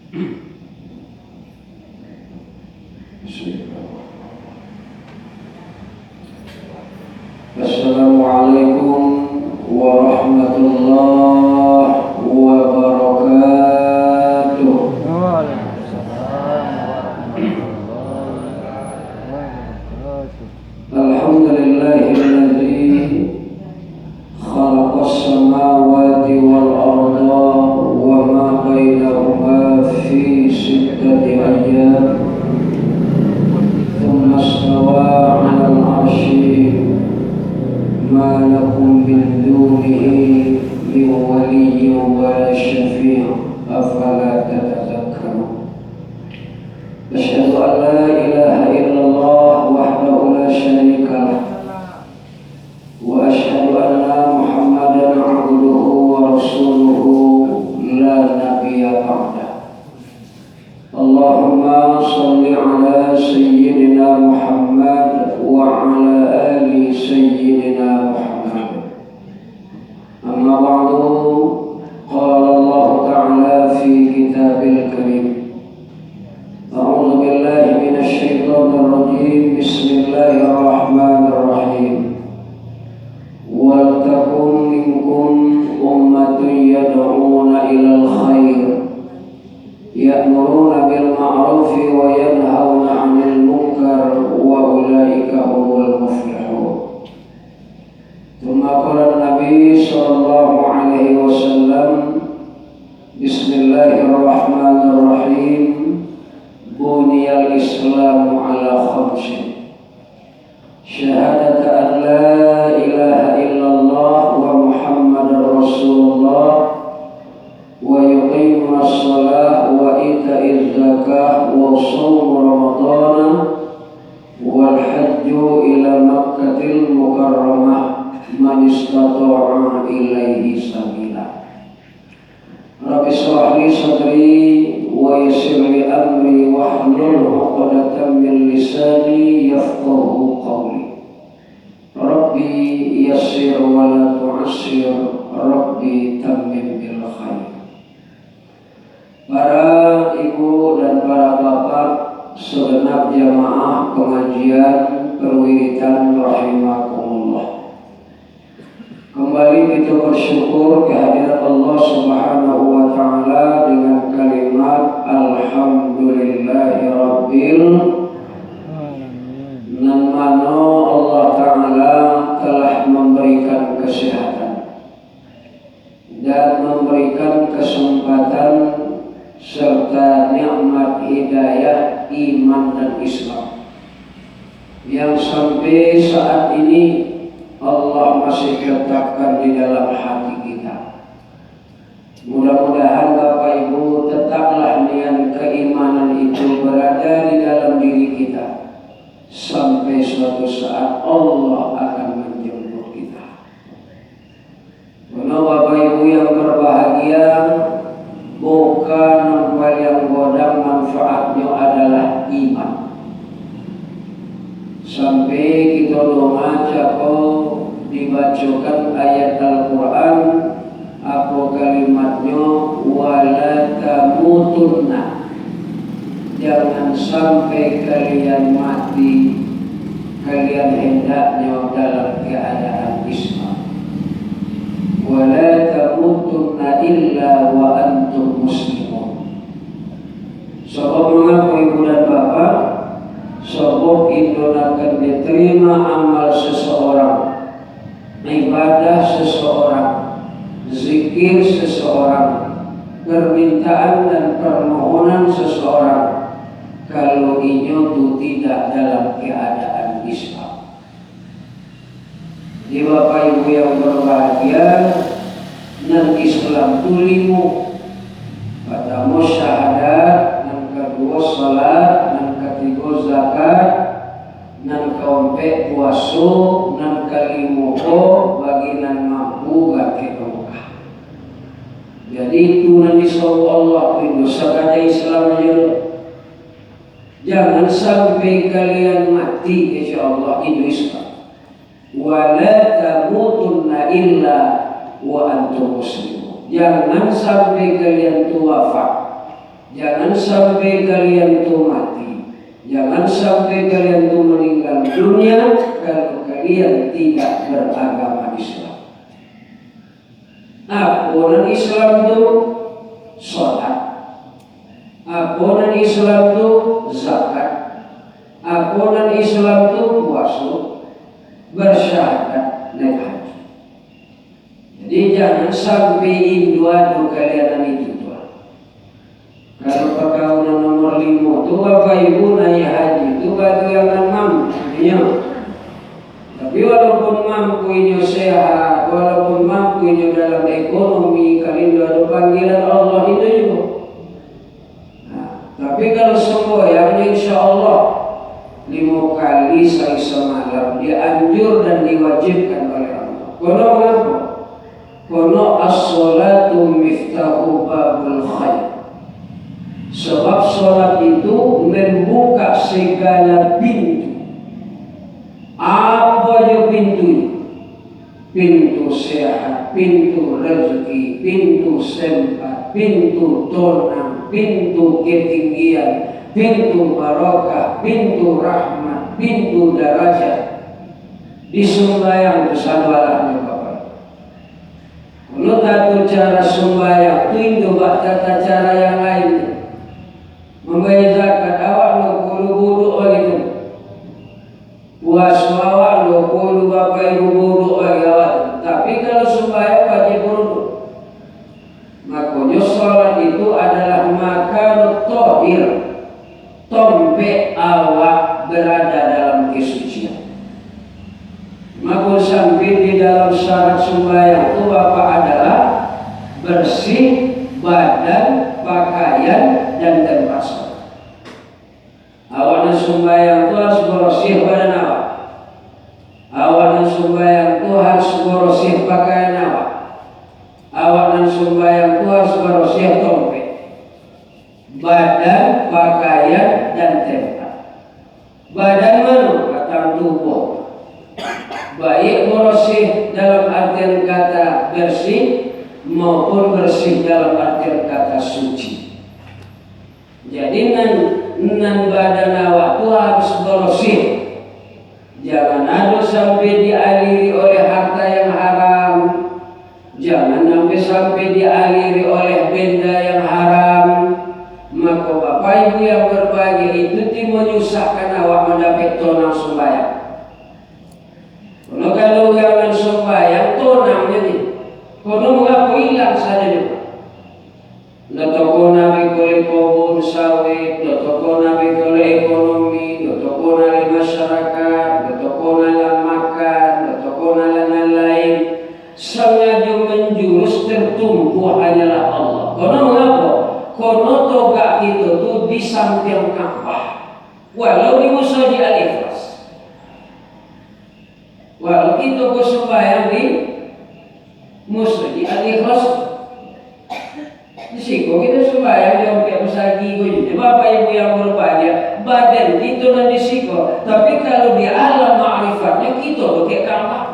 Assalamualaikum warahmatullahi wabarakatuh. Alhamdulillahilladzi khalaqas samawati wal arda wa ma bainahuma fi sittati ayyam thumma istawa 'alal 'arsy ma lakum min dunihi min waliyyin wa la syafi' afala tatadhakkarun. Asyhadu an la ilaha illallah wahdahu la syarika lah wa asyhadu anna Muhammadan 'abduhu wa rasuluhu la nabiyya ba'dah. Allahumma shalli ala sayyidina Muhammad wa ala ali sayyidina Muhammad. Amma ba'du, qala Allah ta'ala fi kitabil karim. A'udzu billahi minasy syaithanir rajim. Bismillahirrahmanirrahim. Wal takum minkum ummatun yad'una ilal khair ya'muruna bil ma'ruf wa yanhauna 'anil munkar wa ulaika humul muflihun. Tsumma qala Nabi sallallahu alaihi wasallam, Bismillahirrahmanirrahim. Buniyal Islamu ala khamsin. Syahadata an la ilaha illallah wa Muhammadar Rasulullah wa yuqimus shalah wa ita'iz zakah wa shaum ramadana wal hajju ila Makkatil Mukarramah man istata'a ilaihi sabila. Rabbi shrah li sadri wa yassir li amri wahlul 'uqdatam min lisani yafqahu qawli. Rabbi yassir wa la tu'assir, Rabbi tammim bil khair. Para ibu dan para bapak segenap jamaah pengajian perwiritan rahimakumullah. Kembali kita bersyukur kehadirat Allah Subhanahu wa ta'ala dengan kalimat Alhamdulillahi Rabbil Alamin. Mana Allah Ta'ala telah memberikan kesehatan dan memberikan kesempatan serta nikmat hidayah iman dan Islam yang sampai saat ini Allah masih letakkan di dalam hati kita. Mudah-mudahan Bapak Ibu tetaplah niat keimanan itu berada di dalam diri kita sampai suatu saat Allah akan menjemput kita. Karena Bapak Ibu yang berbahagia, bukan yang godang manfaatnya adalah iman. Sampai kita doa cakap dibacakan ayat Al-Quran apa kalimatnya, wala tamutunna, jangan sampai kalian mati kalian hendaknya dalam keadaan Islam. Wala tamutunna illa wa antum muslimun. Sebab mengapa ibu dan bapak, sebab itu akan diterima amal seseorang, ibadah seseorang, zikir seseorang, permintaan dan permohonan seseorang kalau itu tidak dalam keadaan Islam. Di Bapak Ibu yang berbahagia, dan Islam itu lima. Pertama syahadat, dan kedua salat, dan ketiga zakat, dan keempat puasa, dan kelima bagian mampu gak berkah. Jadi itu nanti selalu Allah dosa kata Islam aja. Jangan sampai kalian mati insya Allah itu Islam. Wala tamutunna illa wa antum muslimun. Jangan sampai kalian wafat, Jangan sampai kalian tuh mati, jangan sampai kalian tuh meninggal dunia kalau kalian tidak beragama Islam. Aponan Islam itu sholat, aponan Islam itu zakat, aponan Islam itu puasa, bersyahadat, naik haji. Jadi jangan sampai adu kalian itu. Kalau perkawinan nomor 5 itu bapak ibu naik haji itu bagi yang mampu. Tapi walaupun mampu ini sehat, walaupun mampu ini dalam ekonomi, kalian ada panggilan Allah itu juga. Nah, tapi kalau semboyan insya Allah 5 kali sekali semalam dianjur dan diwajibkan oleh Allah. Kono mengapa? Kono as-sholatu miftahu babul khair. Sebab sholat itu membuka segala pintu. Apa aja pintunya? Pintu sehat, pintu rezeki, pintu sempat, pintu tonang, pintu ketinggian, pintu barokah, pintu rahmat, pintu darajat. Di sembahyang bersadwalah Bapak. Kalau tahu cara sembahyang, tindak tata cara yang lainnya. Membayar zakat awak lo kulu buduk lagi tu. Puasa awak lo kulu bapak ibu buduk lagi awak. Tapi kalau sembahyang wajib buduk. Makanya sholat itu adalah makan tohir, tompe awak berada dalam kesucian. Maka sampai di dalam syarat sembahyang itu bapak adalah bersih badan, pakaian, dan tempat sholat. Awak yang sembahyang itu harus bersih badan awak. Awak yang sembahyang itu harus bersih pakaian awak. Awak yang sembahyang itu harus bersih dompet, badan, pakaian, dan tempat. Badan mana? Kata tubuh. Baik bersih dalam artian kata bersih maupun bersih dalam artian kata suci. Jadi nan badan awak itu harus bersih. Jangan ada sampai dialiri oleh harta yang haram. Jangan sampai dialiri oleh benda yang haram. Maka bapak ibu yang berbagi itu menyusahkan awak mendapat tonang sembahyang. Kalau jangan sembahyang tonang jadi. Kalau mengaku hilang saja juga. Toko nabi kole kebun sawit, toko nabi kole ekonomi, toko nabi masyarakat, toko nabi makan, toko nabi lain. Sengaja menjurus tertumpu hanyalah Allah. Kono mengapa? Kono toga itu tuh di samping Ka'bah. Walau di musoji al-ikhlas. Walau itu ku sembahyang di musoji al-ikhlas. Disiko kita sembahyang di ompek besagi jadi bapak ibu yang berbahagia badan itu dan disiko. Tapi kalau di alam ma'rifatnya kita pakai Ka'bah.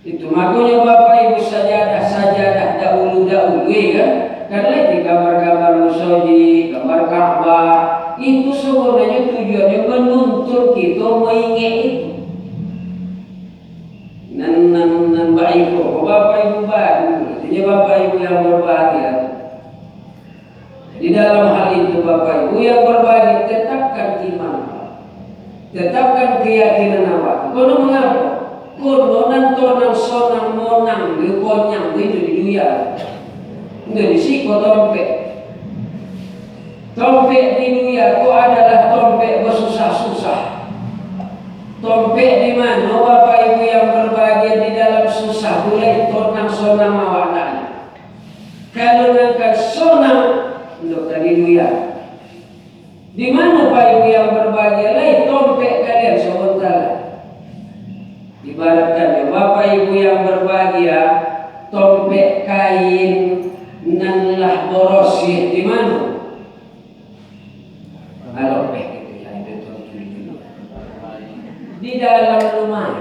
Itu makanya bapak ibu sajadah dahulu kan. Karena itu gambar-gambar musoji, gambar Ka'bah itu sebenarnya tujuannya menuntut kita mengingat itu. Nan baik bapak ibu baru, jadi bapak ibu yang berbahagia. Di dalam hal itu bapak ibu yang berbahagia tetapkan iman, tetapkan keyakinan awak. Kono mengapa? Kono nan tonang sonang monang dikonyang itu di dunia. Itu disiko tompek. Tompek di dunia itu adalah tompek bersusah-susah. Tompek di mana bapak ibu yang berbahagia di dalam susah boleh tonang sonang awaknya. Kalau nak sonang untuk tadi dunia. Di mana bapak ibu yang berbahagia lain tompek kalian sebentar. Ibaratkan bapak ibu yang berbahagia tompek kain nanlah borosih di mana? Halo di dalam rumah.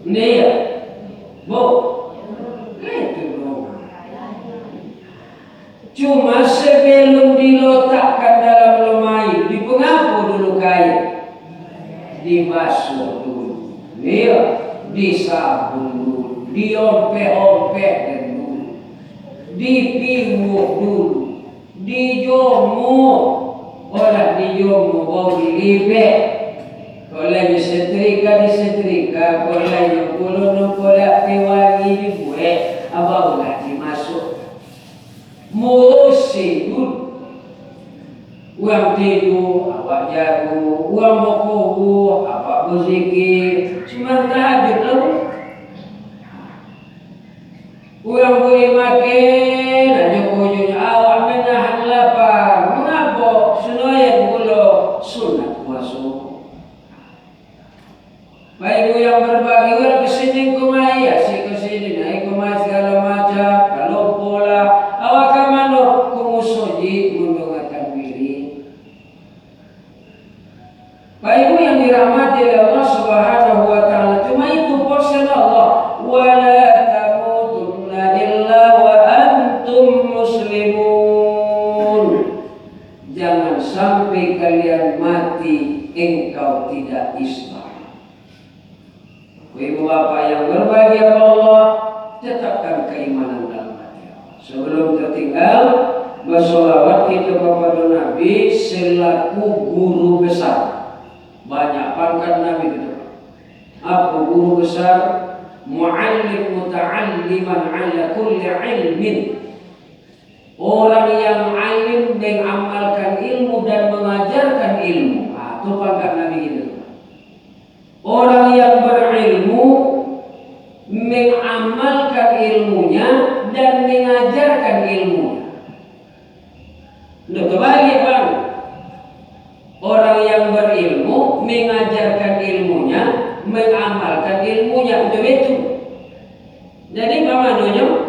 Nih, Bu. Itu rumah. Cuma sebelum diletakkan dalam lemari, dipengapu dulu kain, dibasuh dulu, disabun dulu, diompek-ompek dulu, dipimuk dulu, dijemur, orang dijemur bau dilibet, kalau disetrika, kalau nyukulun kolak pewangi dibuat, abaulah dimasuk. Musik dulu, uang tidur, awak jago, uang berkubu, awak berzikir, cuma tahajud lalu. Uang boleh makan, aja kujung awak menahan lapar. Mengapa? Senayan pula sunat puasa. Baik yang berbagi, uang kesini kumai, asyik kesini, naik kumai segala macam, kalau pola. Awak kan mana kumusoji menggunakan diri. Baik yang dirahmati oleh Allah Subhanahu wa taala, cuma itu porsi Allah. Wala tamutunna illa wa antum muslimun. Jangan sampai kalian mati engkau tidak Islam. Ibu bapak yang berbahagia Allah, tetapkan keimanan dalam hati. Sebelum tertinggal, bersolawat kita kepada Nabi selaku guru besar. Banyak pangkat Nabi itu. Apa guru besar? Muallim muta'alliman ala kulli ilmin. Orang yang alim mengamalkan ilmu dan mengajarkan ilmu. Itu pangkat Nabi itu. Orang yang berilmu mengamalkan ilmunya dan mengajarkan ilmunya. Untuk kebalik bang, orang yang berilmu mengajarkan ilmunya, mengamalkan ilmunya, untuk itu. Jadi bagaimana?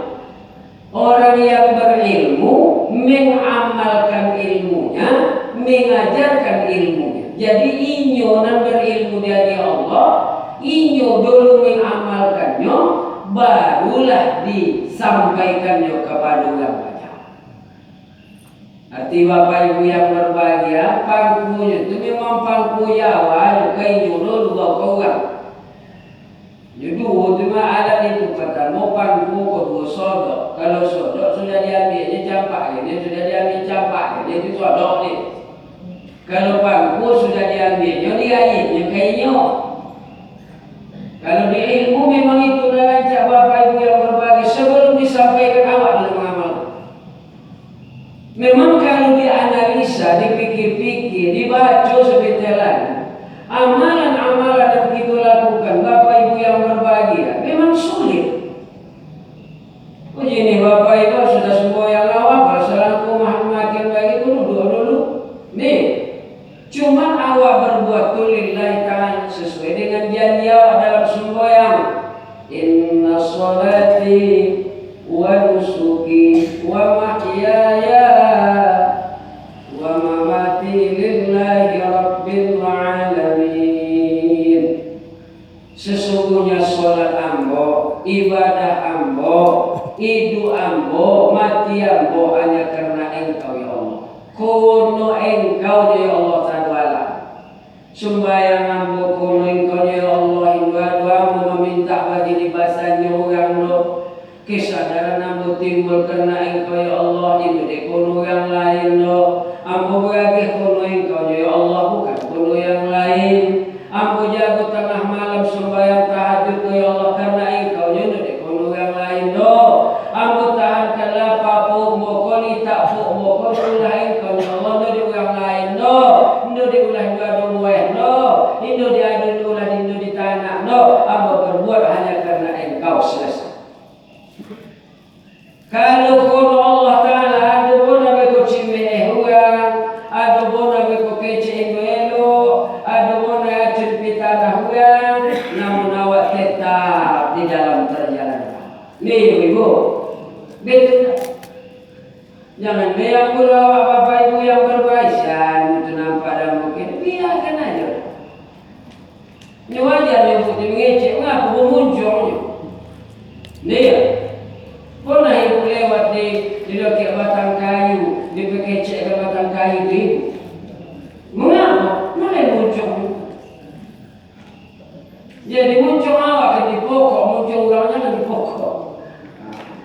Orang yang berilmu mengamalkan ilmunya, mengajarkan ilmunya. Jadi inyo nan berilmu dari Allah, inyo dulu mengamalkannya, barulah disampaikannya kepada orang banyak. Arti bapak ibu yang berbahagia, pangkunya itu memang pangku Jawa, kainyo dulu bawa orang. Jadi cuma alat itu kata mau pangku kedua sodok. Kalau sodok sudah diambil, ini campak, ini sudah diambil campak, ini itu sodok ni. Kalau pangku sudah diambil, dia kain, kainnya. Kalau di ilmu memang itu rancak bapak ibu yang berbahagia sebelum disampaikan awak dalam mengamal. Memang kalau dianalisa, dipikir-pikir, dibaca sebetulnya, amalan-amalan yang kita lakukan bapak ibu yang berbahagia memang sulit. Begini bapak ibu sudah sembohyang awak, bersalangku makin bagi dulu. Nih, cuman awak berbuat lillahi ta'ala sesuai dengan janji awak dalam sembohyang. Inna sholati wa nusuki wa mahyaya wa mamati lillahi rabbil alamin. Sesungguhnya sholat ambo, ibadah ambo, hidup ambo, mati ambo hanya karena engkau ya Allah. Kuno engkau ya Allah Ta'ala. Sembahyang ambo kuno engkau ya Allah. Doa meminta bagi libasannya orang lo. Kesadaran ambo timbul karena engkau ya Allah. Itu di kuno yang lain lo. Ambo beragih kuno engkau ya Allah, bukan kuno yang lain. Ambo jago tengah malam sembahyang tahajud ya Allah karena engkau ya di kuno yang lain lo. Ambo tahan kala papu mokoli tak pu mokoli lain kau ya Allah no di orang lain no di ulah dua doa no indo di adu ulah indo di tanah no. Ambo berbuat hanya karena engkau, selesai. Kalau kono Allah Ta'ala ada bona beko cime huang, ada bona beko kece elo, ada bona cerpita huang, namun awak tetap di dalam perjalanan. Nih ibu, betul. Jangan biar pula bapak ibu yang berbaikan itu nampak dan mungkin biarkan aja. Ini wajar yang putih mengecek, mengapa memunculnya? Nih, pernah ibu lewat di lokasi ke batang kayu, dipekecek ke batang kayu itu. Mengapa? Mulai muncul. Jadi muncul awak di pokok, muncul orangnya di pokok.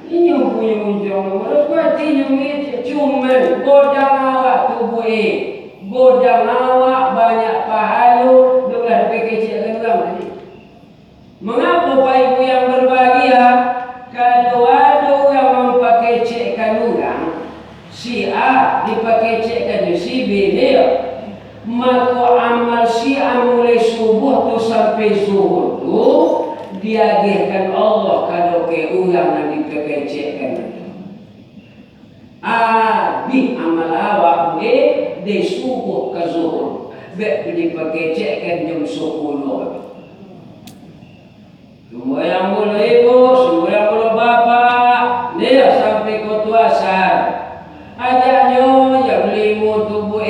Ini yang punya muncul. Berarti cuma godang awak tubuh godang awak banyak pahalu, dolar dipekecek ke orang. Mengapa Pak Ibu yang berbahagia? Kalau ada yang mempakecekkan orang, si A dipakecekkan si B dia, maka amal si A mulai subuh tu sampai zuhur tu diagihkan Allah kalau ke orang yang dipakecekkan itu. Di amal awak di subuh ke zuhur, dipakecekkan jam 10. Semua yang mula ibu, semua yang mula bapa, dia sampai ke asar. Ajaknya jam 5 tubuh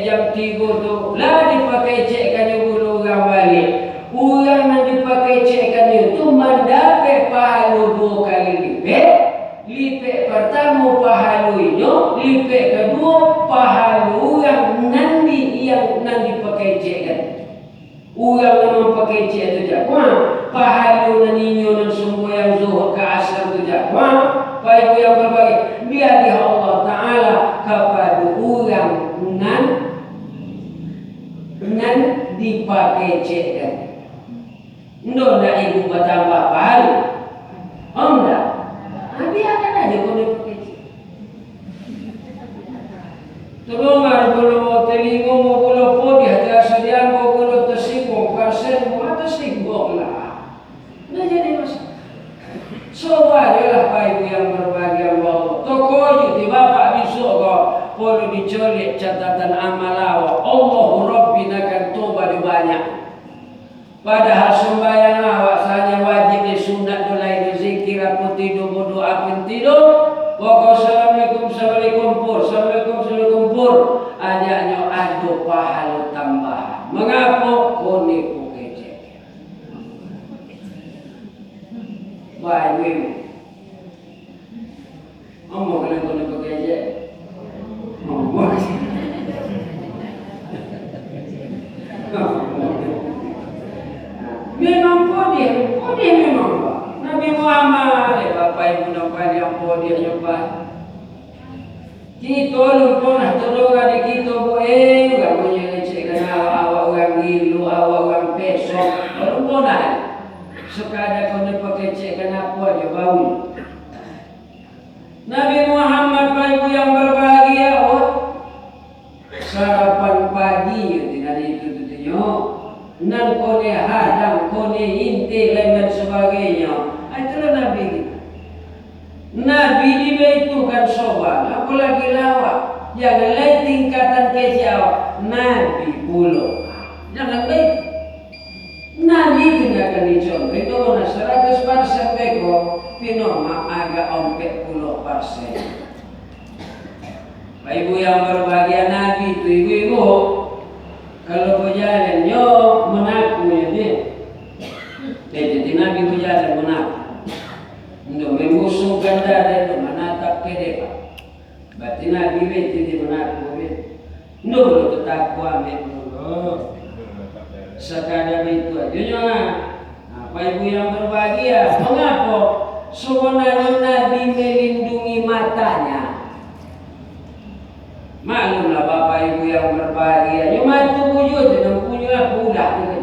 jam 3 tu lah dipakai cekkan dulu orang balik. Orang yang dipakai cekkan itu mendapat pahala 2 kali lipat. Lipat pertama pahala itu, lipat kedua pahala orang nanti yang dipakai cekkan. Orang yang memakai cek itu jakwa, pahala naninyo dan semua yang zuhur ke asar itu jakwa. Pak Ibu yang berbahagia, dia di Allah Ta'ala kepada orang nan dipakai cek kan. Ndak ibu bertambah pahala. Ndak. Biarkan aja kau dipakai cek. Tolong kalau telinga mau bulu podi hati asadian mau bulu tersinggung persen mau tersinggung lah. Nah jadi masalah. Coba adalah Pak Ibu yang berbahagia Allah. Toko itu bapak besok kau perlu dicolik catatan amal awak. Allahu Rabbi akan tobat banyak. Padahal sembahyang awak saja wajib disunat mulai zikir apa tidur berdoa pun tidur. Pokok assalamualaikum pur, assalamualaikum pur. Ajaknya ada pahala tambahan. Mengapa? Kau nipu kecek. Baik, ngomong kena kau nipu kecek. Ngomong. Memang podi memang Pak. Nabi Muhammad, Bapak Ibu nampak yang podi nyoba. Kita lupa tolong adik kita bu enggak punya ngecek awak orang gilu, awak orang pesok. Lupa dah. Sekadar kau nak pakai cek kenapa aja bau. Nabi Muhammad Pak Ibu yang berbahagia, sarapan pagi tinggal itu tunjuk. Nan kone hadang, kone inti lain dan sebagainya. Itulah Nabi kita. Nabi diberitukan sobat, apalagi lawak. Jangan lain tingkatan kejauh. Nabi puluh. Jangan lain. Nabi tinggalkan dicontoh. Itu mana 100% beko. Pinoma agak 40%. Pak Ibu yang berbahagia Nabi itu ibu-ibu. Kalau berjalan, yo menaku ya dia. Jadi Nabi berjalan menaku. Untuk membusungkan dada itu menatap ke depan. Berarti Nabi itu dia menaku. Nunggu tetap sekadar itu aja jangan. Apa Ibu yang berbahagia? Mengapa? Sebenarnya Nabi melindungi matanya. Maklumlah Bapak Ibu yang berbahagia. Cuma itu wujud dan punya budak itu.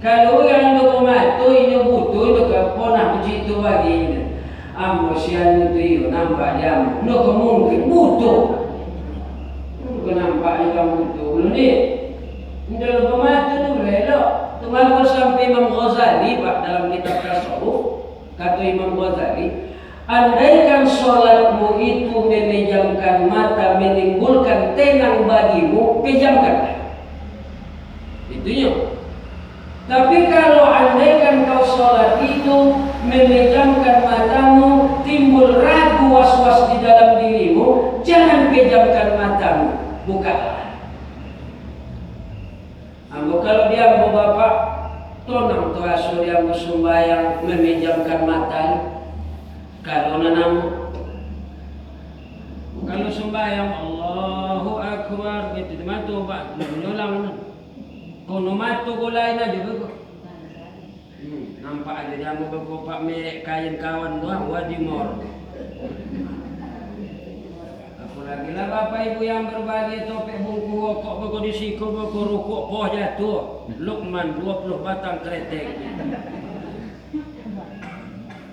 Kalau yang itu matu ini butuh itu keponah begitu bagi amosian itu iyo nampak jam. Itu mungkin butuh. Itu nampak itu butuh. Belum ni. Kalau pematu itu belok. Tunggu sampai Imam Ghazali Pak dalam kitab tasawuf kata Imam Ghazali. Andaikan sholatmu itu memejamkan mata, menimbulkan tenang bagimu, pejamkanlah. Itunya. Tapi kalau andaikan kau sholat itu memejamkan matamu, timbul ragu was-was di dalam dirimu, jangan pejamkan matamu, bukalah. Ambo kalau dia bapak, tonang tuasu dia sembahyang memejamkan mata. Kalau nanam sembahyang Allahu Akbar gitu matu pak nyulang kono matu gulain aja begitu. Nampak aja jamu berkopak merek kain kawan doang wadimor. Apalagi lah bapak ibu yang berbagi topik bungku rokok beko disiku beko rokok poh jatuh. Lukman 20 batang kretek.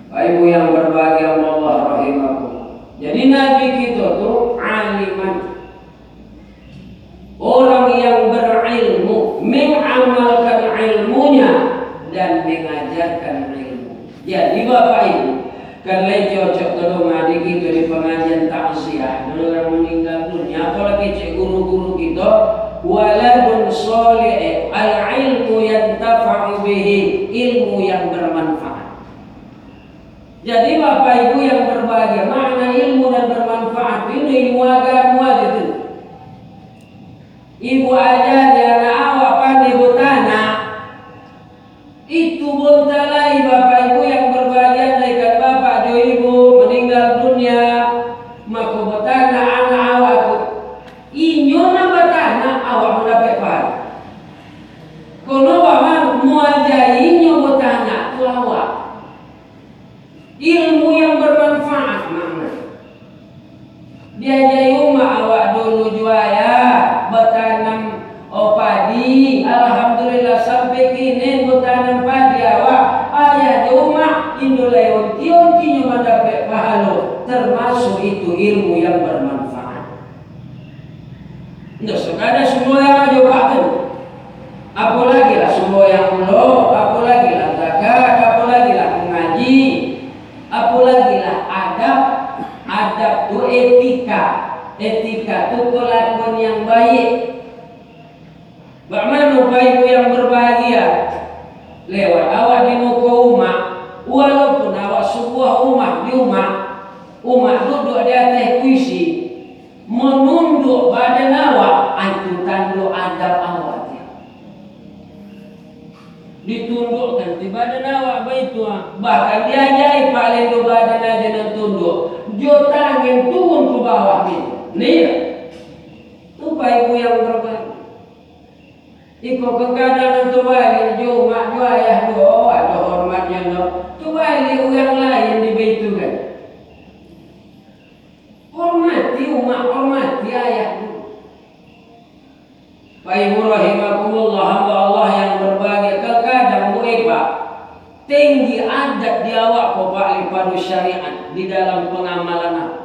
Bapak ibu yang berbagi Allah rahimakumullah. Jadi Nabi kita tuh aliman, orang yang berilmu, mengamalkan ilmunya dan mengajarkan ilmu. Jadi bapak ibu, kalau cocok kalau ngadi kita di pengajian takziah, kalau orang meninggal dunia, apalagi cek guru-guru kita, waladun soleh, al ilmu yantafa'u bihi, ilmu yang bermanfaat. Jadi bapak ibu yang berbahagia, makna ilmu dan bermanfaat ini ilmu agama itu. Ibu ajarnya anak awak pandai botana, itu bontalai bapak ibu yang berbahagia dekat bapak jo ibu meninggal dunia, maka botana anak awak itu. Inyo na botana awak mendapat pahala. Kono bahan muajai inyo botana tu awak. Ilmu yang bermanfaat makna. Diajai umat awak dulu juaya bertanam padi. Alhamdulillah sampai kini bertanam padi awak. Ayah di umat indolai onti-ontinya mendapat pahala. Termasuk itu ilmu yang bermanfaat. Nggak sekadar semua yang aja bahkan. Apalagi lah semua yang ulo, apalagi lah zakat, apalagi lah mengaji. Apalagi lah adab tu etika tu kelakuan yang baik. Bagaimana bapak ibu yang berbahagia lewat awak di muka umat, walaupun awak sebuah umat di umat duduk di atas kursi menunduk badan awak, itu tanduk adab awak. Ditundukkan di badan awak begitu, bahkan diajai paling do badan aja dan tunduk, jo tangan turun ke bawah ni. Tu ibu yang berbagi. Iko kekadang tu balik jo mak jo ayah do ada hormatnya do. Tu balik orang lain di begitu kan. Hormati umat, hormati ayah. Pak ibu rahimakumullah, hamba Allah yang berbagi terkadang mu'ibah tinggi adat di awak bapak lipadu syariat di dalam pengamalan.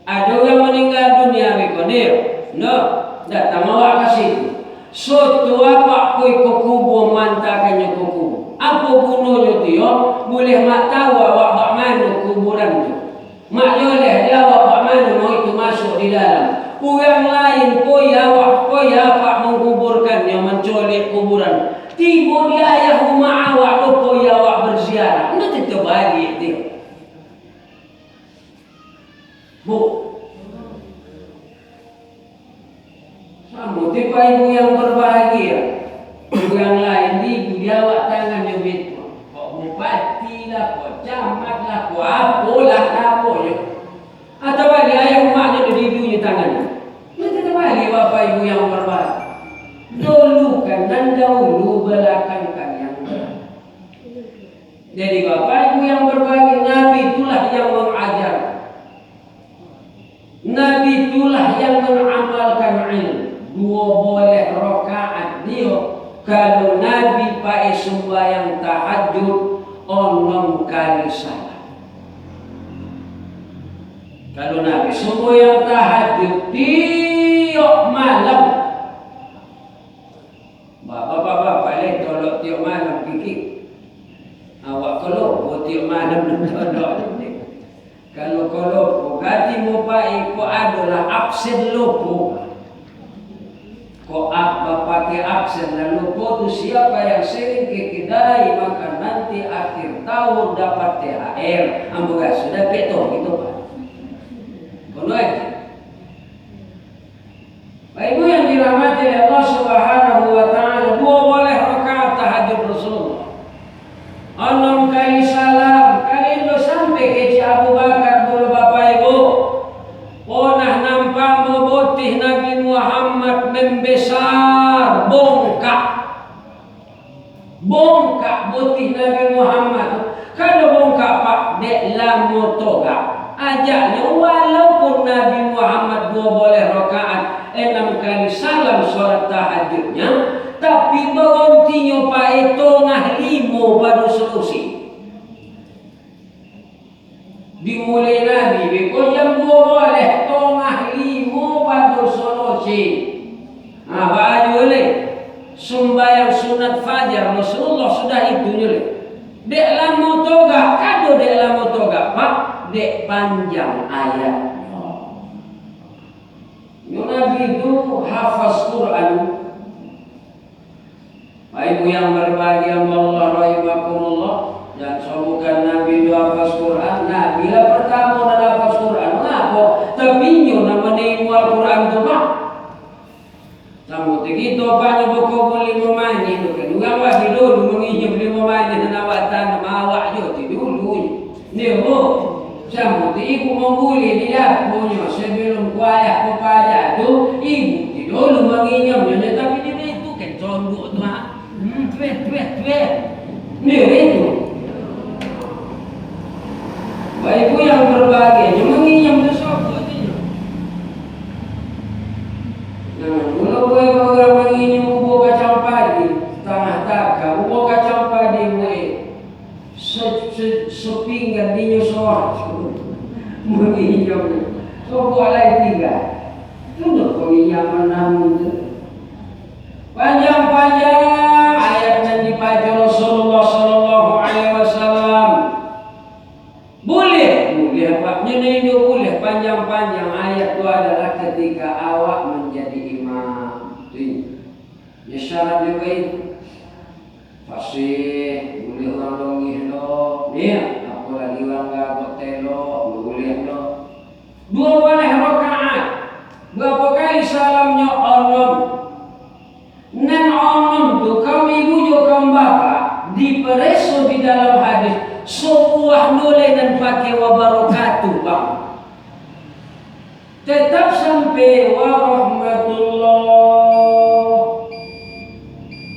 Ada yang meninggal dunia bikonir, no, datang awak ke situ. Soto apa koi kukubu mantakannya kukubu. Apa gunanya dia? Boleh mak tahu awak bak mana kuburan tu. Mak boleh dia awak bak mana mau itu masuk di dalam. Orang lain koi apa menguburkannya, mencolek kuburan. Tiba dia ayah rumah awak tu koi awak berziarah. Anda tetap bagi dia. Bu. Sama tipe ibu yang berbahagia. Ibu yang lain ibu dia awak tangan dia betul. Kok bupati lah, kok camat lah, kok apalah namanya. Atau bagi ayah rumahnya di dunia tangannya. Nanti kembali bapak ibu yang berbahagia. Dulukan dan dahulu belakangkan yang berat. Jadi bapak ibu yang berbagi, Nabi itulah yang mengajar. Nabi itulah yang mengamalkan ilmu. 2 boleh rakaat dia. Kalau Nabi pai sembahyang tahajud 6 kali salat. Kalau Nabi sembahyang tahajud tiap malam. Bapak-bapak le tolok tiap malam kiki. Awak kalau tiap malam tolok. Kalau ganti mo pai ko adalah absen lopo. Kok pakai absen dan lupa itu siapa yang sering ke kedai maka nanti akhir tahun dapat THR. Amboga sudah peto gitu Pak. Kono aja. Bapak Ibu yang dirahmati oleh Allah Subhanahu wa taala, 2 boleh rakaat tahajud Rasulullah. 6 kali salam, kali itu sampai ke Abu Bakar dulu Bapak Ibu. Ponah mau toga ajaknya walaupun Nabi Muhammad 12 rakaat 6 kali salam sholat tahajudnya, tapi berhentinya pai tengah 5 baru selesai. Dimulai Nabi beko jam 12 tengah 5 baru selesai. Nah, baju le sembahyang sunat fajar Rasulullah sudah itu le. Dek lama toga, kado dek lama toga, Pak, dek panjang ayatnya. Nabi itu hafaz Quran. Ibu yang berbahagia Allah rahimakumullah, dan semoga Nabi itu hafaz Quran. Nah, bila pertama dan hafaz Quran, kenapa? Tapi nyo namanya Al-Quran itu Pak. Sama begitu Pak nyoba boleh memani itu kan. Orang lagi dulu menginjam 5 mani dan awak tanam awak jo dulu. Nih sama ibu membuli dia punya sebelum kuaya kepada tu ibu dulu menginjamnya, tapi dia itu kan conduk tu tuet nih itu. Baik ibu yang berbahagia menginjam sesuatu tu. Nah, kalau orang menginjam bubuk kacang padi tanah taka, bubuk kacang padi sepinggan dinyo soal menginjamnya. So boleh 3. Tunduk penginjaman namun panjang-panjang ayat yang dibaca Rasulullah sallallahu alaihi wasallam. Boleh Pak. Nyenenyo boleh panjang-panjang ayat itu adalah ketika awak menjadi imam. Ya syarat juga itu. Fasih boleh orang dongih lo. Nih, apalagi orang gak telo boleh lo. 12 rakaat. Berapa kali salamnya onom? Nan onom tu kaum ibu jo kaum bapak dipereso di dalam hadis. Sebuah nolai dan pakai wabarakatuh Bang. Tetap sampai warahmatullah.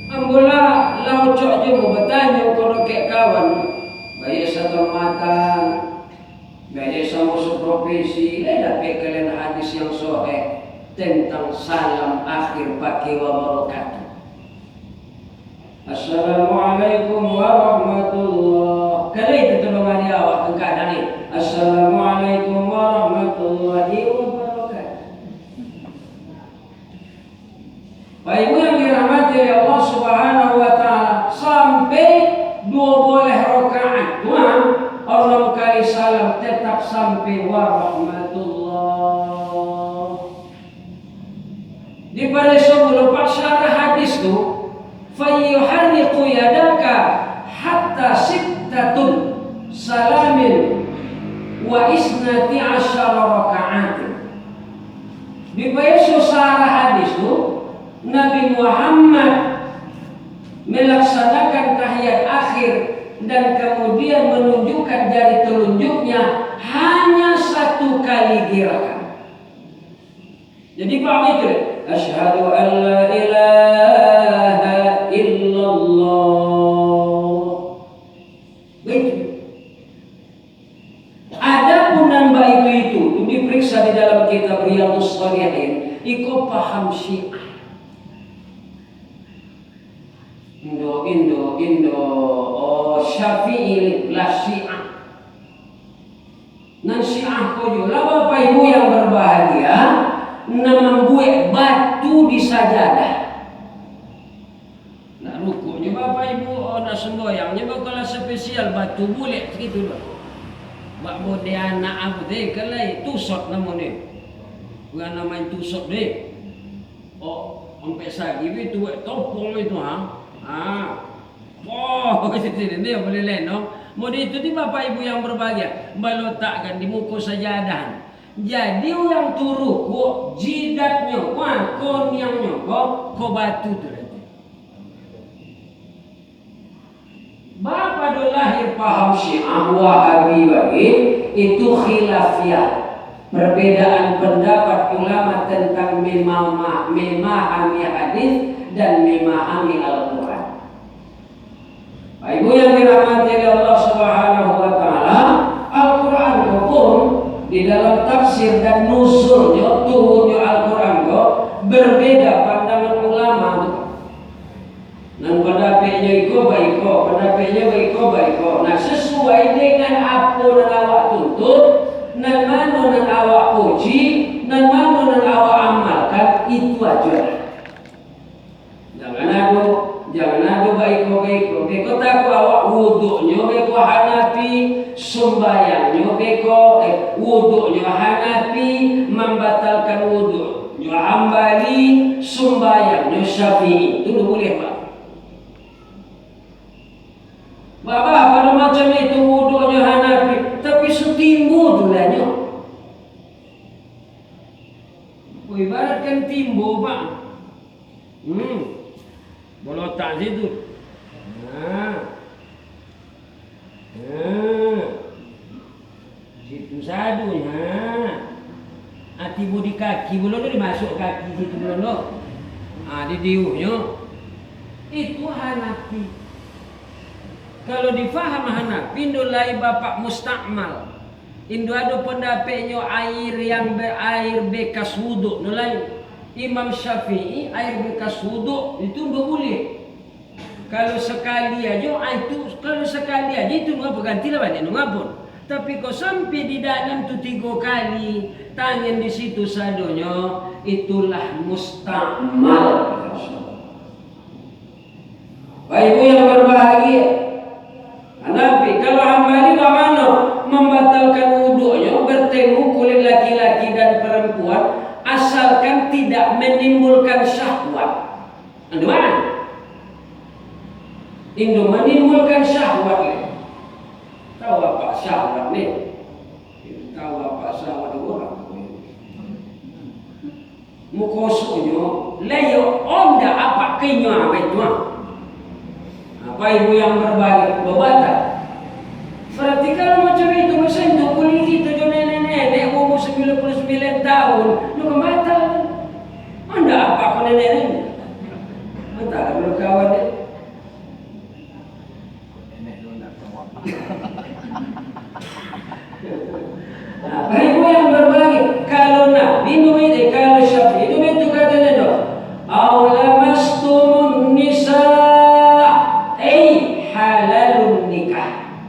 Ambola lau cok je bertanya kalau kek kawan. Baik satu mata, baik sama profesi, dapat kalian hadis yang sahih tentang salam akhir pakai wabarakatuh. Assalamualaikum warahmatullah. Kalau itu tolongan dia awak keadaan ini. Assalamualaikum warahmatullahi wabarakatuh. Baik ibu yang dirahmati oleh Allah Subhanahu wa taala, sampai 12 rakaat Tuhan, 6 kali salam tetap sampai warahmatullah. Di pada sebelum syarah hadis tu, fayyuharriqu yadaka hatta sittatun salamin wa isnati asyara raka'atin. Di pada syarah hadis tu, Nabi Muhammad melaksanakan tahiyat akhir dan kemudian menunjukkan jari telunjuknya hanya 1 kali gerakan. Jadi Pak itu, asyhadu an la ilaha illallah. Begitu. Adapun nambah itu diperiksa di dalam kitab Riyadhus Shalihin, iko paham Syiah. Indo Syafi'i lah Syiah. Nan Syiah kojo lah Bapak Ibu yang berbahagia, membuat batu di sajadah. Nak rukuknya Bapak Ibu, nak semboyangnya bakal spesial batu bulat gitu loh. Bak bode anak aku deh kelai tusok namanya. Bukan namanya tusok deh. Oh, sampai sagi itu topong itu ha. Ini boleh lenong. Mode itu di Bapak Ibu yang berbahagia, meletakkan di muka sajadah. Jadi orang turu kok jidatnya, konyangnya kok batu tu nanti. Bapak do lahir paham Syiah Wahabi bagi itu khilafiyah. Perbedaan pendapat ulama tentang memahami hadis dan memahami Al-Quran. Ibu yang dirahmati oleh Allah Subhanahu wa taala, Al-Quran di dalam tafsir dan nuzulnya turunnya Al-Quran berbeda pandangan ulama tuh. Dan pendapatnya iko baiko, pendapatnya baiko. Nah sesuai dengan apa yang awak tuntut, dan mana yang awak puji, dan mana yang awak amalkan, itu aja. Jangan ada baiko. Beko takut awak wuduknya, beko Hanafi, sembayangnya beko, wuduknya Hanafi, membatalkan wuduknya Hambali, sembayangnya Syafi'i. Itu boleh Pak. Bapak pada macam itu wuduknya Hanafi, tapi setimbu tulanya. Ibaratkan timbu Pak. Bolotak situ. Situ sadunya. Tibu di kaki belum dimasuk kaki situ belum. Di diuhnya. Itu Hanafi. Kalau difaham Hanafi, indulai bapak mustakmal. Indo ada pendapatnya air yang berair bekas wuduk. Nulai Imam Syafi'i air bekas wuduk itu nggak boleh. Kalau sekali aja itu nggak ganti lah banyak ngapun. Tapi kau sampai di dalam tu 3 kali tangan di situ sadonya, itulah mustakmal. Bapak Ibu yang berbahagia, Hanafi kalau Hambali bagaimana membatalkan wuduknya bertemu kulit laki-laki dan perempuan asalkan tidak menimbulkan syahwat. Anduan Indo menimbulkan syahwat. Tahu apa syahwat ni? Tahu apa syahwat orang? Mukosunya layo onda apa kenya apa itu? Apa ibu yang berbalik berbatal? Berarti kalau macam itu mesentuh kulit kita jo nenek-nenek umur 99 tahun, lu batal. Anda apa kau nenek-nenek? Batal kalau kawan dia. Ibu yang berbagi, kalau Nabi numit, kalau Syafi'i numit itu katanya doh, aulamastumun nisa, halalun nikah.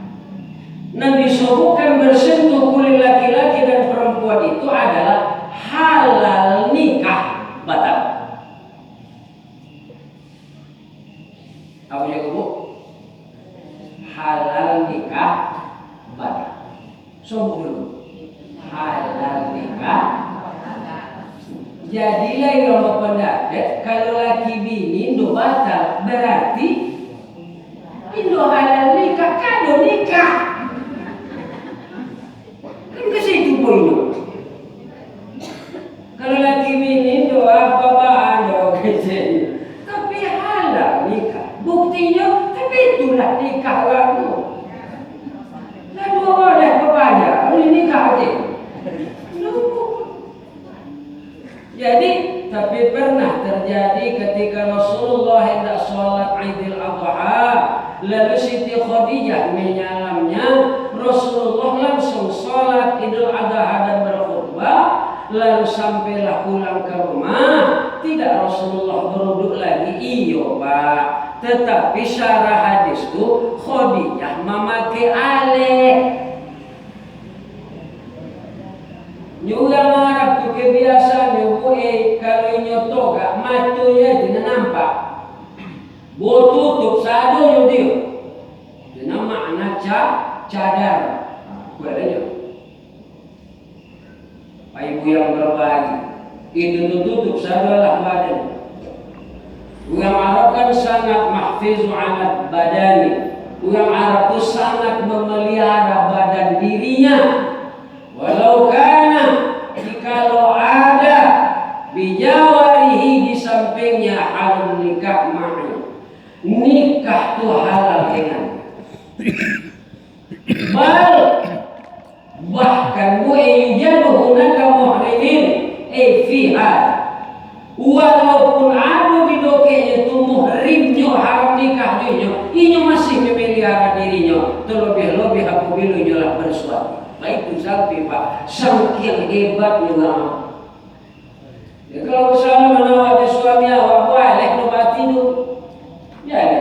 Nabi sebutkan bersentuh kulit laki-laki dan perempuan itu adalah halal nikah, batal. Apa yang Bu? Halal nikah batal. Sebut dulu. Halal nikah. Jadilah yang berpendapat kalau laki bini itu batal, berarti itu halal nikah, kado nikah. Kan ke situ poinnya. Kalau laki bini itu apa-apaan doa kecil, tapi halal nikah. Buktinya, tapi itulah nikah waktu. Lalu boleh berbayar, ini nikah aja. Jadi, tapi pernah terjadi ketika Rasulullah hendak sholat Idul Adha, lalu Siti Khadijah menyalamnya, Rasulullah langsung sholat Idul Adha dan berkhutbah, lalu sampailah pulang ke rumah, tidak Rasulullah beruduk lagi, iyo Pak, tetapi syarah hadis itu Khadijah memakai aleh. Orang Arab tu kebiasaan kalau nyotoga matunya tidak nampak. Bo tutup sado dia. Dengan makna cadar. Kuadanya. Pak Ibu yang berbagi, itu tutup sado lah badan. Orang Arab kan sangat mahfizu ala badani. Orang Arab itu sangat memelihara badan dirinya. Walau kana jikalau ada bijawarihi di sampingnya halal nikah ma'i, nikah tu halal dengan bahkan bu'iyyaduhu naka muhrimin fiha, walaupun ada di dokenya tu muhrimnya haram nikahnya, ini masih memelihara dirinya, terlebih-lebih apabila lah bersuami. Nah itu sampai Pak, saking hebatnya ulama. Ya kalau misalnya menawar suami awak boleh no tidur, ya